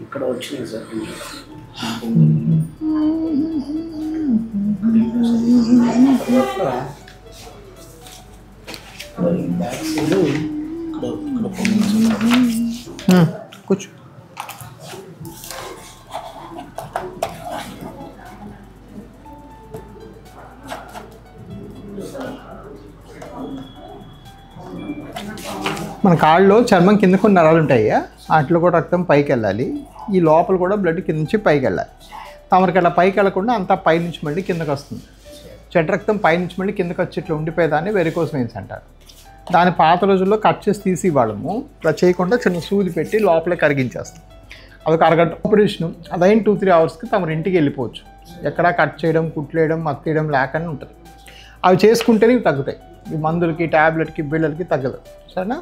ఇక్కడ వచ్చినాయి sir back side కూర్చో. మన కాళ్ళలో చర్మం కింద కొన్ని నరాలు ఉంటాయి, వాటిలో కూడా రక్తం పైకి వెళ్ళాలి. ఈ లోపల కూడా బ్లడ్ కింద నుంచి పైకి వెళ్ళాలి. తమరికి అలా పైకి వెళ్ళకుండా అంతా పైనుంచి మళ్ళీ కిందకు వస్తుంది. చెడ్డ రక్తం పైనుంచి మళ్ళీ కిందకు వచ్చి ఇట్లా ఉండిపోయేదాన్ని వెరికోస్ వెయిన్స్ అంటారు. దాని పాత రోజుల్లో కట్ చేసి తీసేవాళ్ళము. అలా చేయకుండా చిన్న సూది పెట్టి లోపలే కరిగించేస్తాం. అదొక అరగంట ఆపరేషను. అదైన 2-3 అవర్స్కి తమరు ఇంటికి వెళ్ళిపోవచ్చు. ఎక్కడా కట్ చేయడం, కుట్లేయడం, మత్తేయడం లేకుండా ఉంటుంది. అవి చేసుకుంటేనే తగ్గుతాయి. ఈ మందులకి, ట్యాబ్లెట్కి, బిళ్ళలకి తగ్గదు. సరేనా?